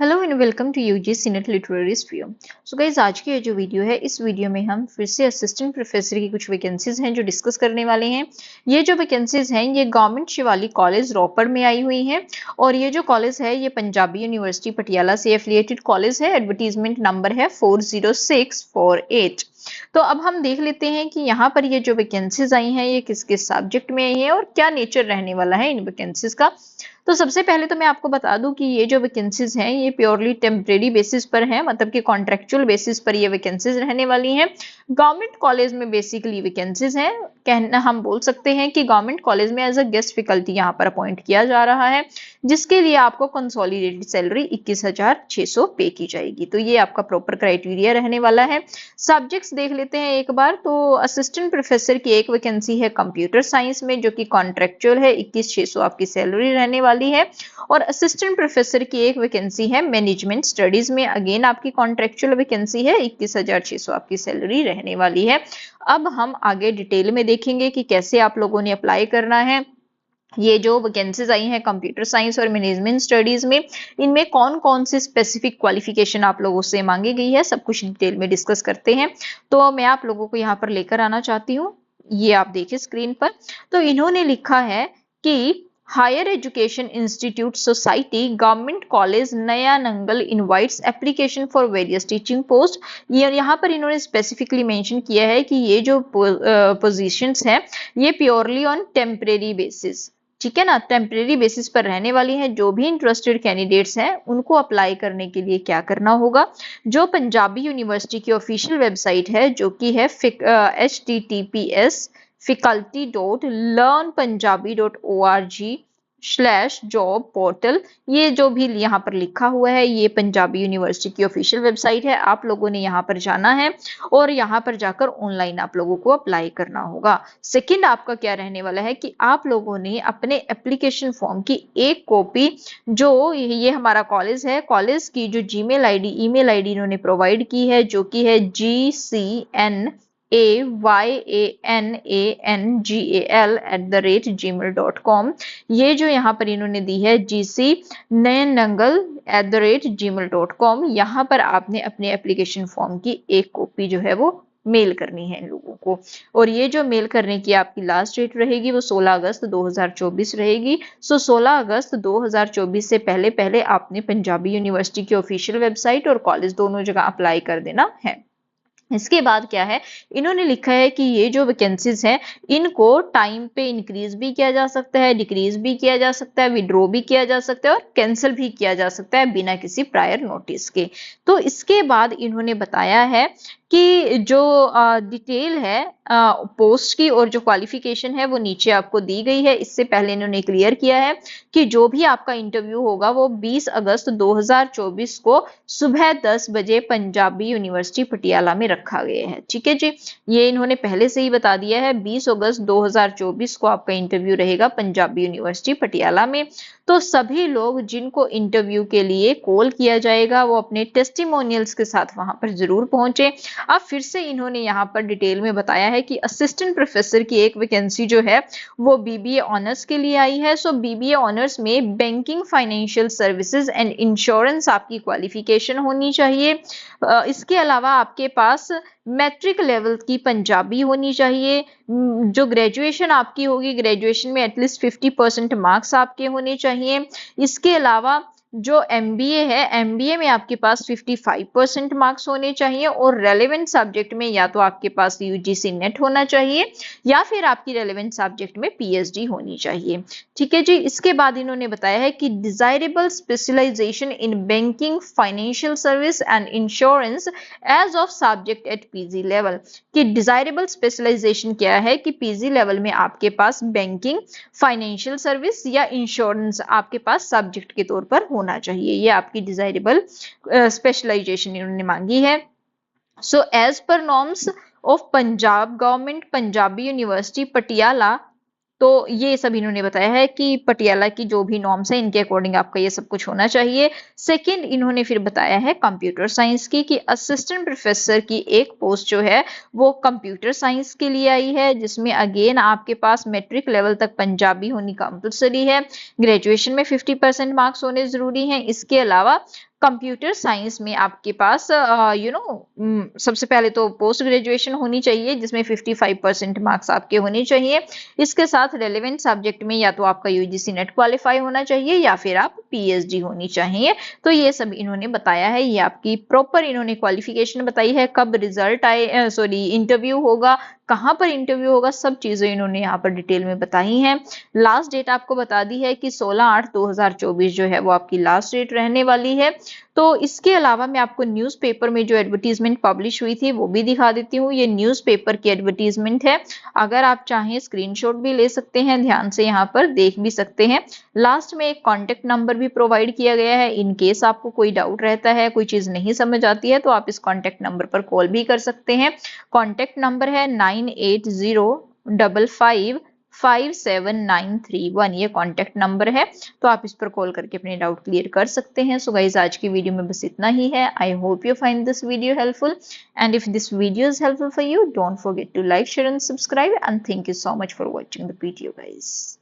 Hello and welcome to UGC NET literary review. So guys, आज की ये जो वीडियो है, इस वीडियो में हम फिर से असिस्टेंट प्रोफेसर की कुछ वैकेंसीज हैं जो डिस्कस करने वाले हैं। ये जो वैकेंसीज हैं ये गवर्नमेंट शिवालिक कॉलेज रोपड़ में आई हुई हैं और ये जो कॉलेज है ये पंजाबी यूनिवर्सिटी पटियाला से एफिलिएटेड कॉलेज है। एडवर्टीजमेंट नंबर है 40648। तो अब हम देख लेते हैं कि यहाँ पर ये जो वैकेंसीज आई हैं ये किस किस सब्जेक्ट में आई है और क्या नेचर रहने वाला है इन वैकेंसीज का। तो सबसे पहले तो मैं आपको बता दूं कि ये जो वैकेंसीज हैं ये प्योरली टेम्परेरी बेसिस पर हैं, मतलब कि कॉन्ट्रेक्चुअल बेसिस पर ये वैकेंसीज रहने वाली हैं। गवर्नमेंट कॉलेज में बेसिकली वैकेंसीज हैं, कहना हम बोल सकते हैं कि गवर्नमेंट कॉलेज में एज अ गेस्ट फैकल्टी यहाँ पर अपॉइंट किया जा रहा है, जिसके लिए आपको कंसोलिडेटेड सैलरी 21,600 पे की जाएगी। तो ये आपका प्रॉपर क्राइटेरिया रहने वाला है। सब्जेक्ट्स देख लेते हैं एक बार। तो असिस्टेंट प्रोफेसर की एक वैकेंसी है कंप्यूटर साइंस में, जो कि कॉन्ट्रेक्चुअल है, 21,600 आपकी सैलरी रहने वाली है। और असिस्टेंट प्रोफेसर की एक वैकेंसी है मैनेजमेंट स्टडीज में, अगेन आपकी कॉन्ट्रेक्चुअल वैकेंसी है, 21,600 आपकी सैलरी रहने वाली है। अब हम आगे डिटेल में देखेंगे कि कैसे आप लोगों ने अप्लाई करना है। ये जो वैकेंसीज आई हैं कंप्यूटर साइंस और मैनेजमेंट स्टडीज में, इनमें कौन कौन सी स्पेसिफिक क्वालिफिकेशन आप लोगों से मांगी गई है, सब कुछ डिटेल में डिस्कस करते हैं। तो मैं आप लोगों को यहाँ पर लेकर आना चाहती हूँ, ये आप देखिए स्क्रीन पर। तो इन्होंने लिखा है कि higher education institute society government college Naya Nangal invites application for various teaching post. ये यहाँ पर इन्होंने स्पेसिफिकली मेंशन किया है कि ये जो पोजीशंस हैं ये प्योरली ऑन टेम्परेरी बेसिस, ठीक है ना, टेम्परेरी बेसिस पर रहने वाली हैं। जो भी इंटरेस्टेड कैंडिडेट्स हैं उनको अप्लाई करने के लिए क्या करना होगा, जो पंजाबी यूनिवर्सिटी की ऑफिशियल वेबसाइट है जो कि है https://faculty.learnpunjabi.org/job portal। ये जो भी यहाँ पर लिखा हुआ है ये पंजाबी यूनिवर्सिटी की ऑफिशियल वेबसाइट है। आप लोगों ने यहाँ पर जाना है और यहाँ पर जाकर ऑनलाइन आप लोगों को अप्लाई करना होगा। सेकंड आपका क्या रहने वाला है कि आप लोगों ने अपने एप्लीकेशन फॉर्म की एक कॉपी, जो ये हमारा कॉलेज है, कॉलेज की जो ईमेल आईडी इन्होंने प्रोवाइड की है, जो कि है gcnayanangal@gmail.com। ये जो यहाँ पर इन्होंने दी है gcnayanangal@gmail.com, यहाँ पर आपने अपने एप्लीकेशन फॉर्म की एक कॉपी जो है वो मेल करनी है इन लोगों को। और ये जो मेल करने की आपकी लास्ट डेट रहेगी वो 16 अगस्त 2024 रहेगी। 16 अगस्त 2024 से पहले पहले आपने पंजाबी यूनिवर्सिटी की ऑफिशियल वेबसाइट और कॉलेज दोनों जगह अप्लाई कर देना है। इसके बाद क्या है, इन्होंने लिखा है कि ये जो वैकेंसीज हैं इनको टाइम पे इंक्रीज भी किया जा सकता है, डिक्रीज भी किया जा सकता है, विड्रॉ भी किया जा सकता है और कैंसिल भी किया जा सकता है बिना किसी प्रायर नोटिस के। तो इसके बाद इन्होंने बताया है कि जो डिटेल है पोस्ट की और जो क्वालिफिकेशन है वो नीचे आपको दी गई है। इससे पहले इन्होंने क्लियर किया है कि जो भी आपका इंटरव्यू होगा वो 20 अगस्त 2024 को सुबह 10 बजे पंजाबी यूनिवर्सिटी पटियाला में रखा गया है। ठीक है जी, ये इन्होंने पहले से ही बता दिया है, 20 अगस्त 2024 को आपका इंटरव्यू रहेगा पंजाबी यूनिवर्सिटी पटियाला में। तो सभी लोग जिनको इंटरव्यू के लिए कॉल किया जाएगा वो अपने टेस्टिमोनियल्स के साथ वहां पर जरूर पहुंचे। अब फिर से इन्होंने यहाँ पर डिटेल में बताया है कि असिस्टेंट प्रोफेसर की एक वैकेंसी जो है वो बीबीए ऑनर्स के लिए आई है। सो बीबीए ऑनर्स में banking, financial services and insurance आपकी क्वालिफिकेशन होनी चाहिए। इसके अलावा आपके पास मैट्रिक लेवल की पंजाबी होनी चाहिए। जो ग्रेजुएशन आपकी होगी, ग्रेजुएशन में एटलीस्ट 50% मार्क्स आपके होने चाहिए। इसके अलावा जो एमबीए है, एमबीए में आपके पास 55% मार्क्स होने चाहिए और रेलेवेंट सब्जेक्ट में या तो आपके पास यूजीसी नेट होना चाहिए या फिर आपकी रेलेवेंट सब्जेक्ट में पीएचडी होनी चाहिए। ठीक है जी, इसके बाद इन्होंने बताया है कि desirable specialisation in banking, financial service and insurance as of subject at PG level. कि डिजायरेबल स्पेशलाइजेशन क्या है कि पीजी लेवल में आपके पास बैंकिंग, फाइनेंशियल सर्विस या इंश्योरेंस आपके पास सब्जेक्ट के तौर पर होना चाहिए। ये आपकी डिजायरेबल स्पेशलाइजेशन इन्होंने मांगी है। So as per norms of Punjab government Punjabi university Patiala, तो ये सब इन्होंने बताया है कि पटियाला की जो भी नॉर्म्स है इनके अकॉर्डिंग आपका ये सब कुछ होना चाहिए। सेकंड इन्होंने फिर बताया है कंप्यूटर साइंस की कि असिस्टेंट प्रोफेसर की एक पोस्ट जो है वो कंप्यूटर साइंस के लिए आई है, जिसमें अगेन आपके पास मैट्रिक लेवल तक पंजाबी होनी कंपल्सरी है, ग्रेजुएशन में 50% मार्क्स होने जरूरी हैं। इसके अलावा कंप्यूटर साइंस में आपके पास सबसे पहले तो पोस्ट ग्रेजुएशन होनी चाहिए जिसमें 55% मार्क्स आपके होने चाहिए। इसके साथ रेलेवेंट सब्जेक्ट में या तो आपका यूजीसी नेट क्वालिफाई होना चाहिए या फिर आप पीएचडी होनी चाहिए। तो ये सब इन्होंने बताया है, ये आपकी प्रॉपर इन्होंने क्वालिफिकेशन बताई है, कब रिजल्ट आए सॉरी इंटरव्यू होगा, कहाँ पर इंटरव्यू होगा, सब चीजें इन्होंने यहाँ पर डिटेल में बताई हैं। लास्ट डेट आपको बता दी है कि 16/8/2024 जो है वो आपकी लास्ट डेट रहने वाली है। तो इसके अलावा मैं आपको न्यूज़पेपर में जो एडवर्टीजमेंट पब्लिश हुई थी वो भी दिखा देती हूँ। ये न्यूज़पेपर की एडवर्टीजमेंट है, अगर आप चाहें स्क्रीनशॉट भी ले सकते हैं, ध्यान से यहाँ पर देख भी सकते हैं। लास्ट में एक कॉन्टेक्ट नंबर भी प्रोवाइड किया गया है, इन केस आपको कोई डाउट रहता है, कोई चीज नहीं समझ आती है तो आप इस कॉन्टेक्ट नंबर पर कॉल भी कर सकते हैं। कॉन्टेक्ट नंबर है 9805557931, ये कॉन्टेक्ट नंबर है, तो आप इस पर कॉल करके अपने डाउट क्लियर कर सकते हैं। सो गाइज आज की वीडियो में बस इतना ही है। I hope you find this video helpful, and if this video is helpful for you, don't forget to like, share and subscribe, and thank you so much for watching the video guys.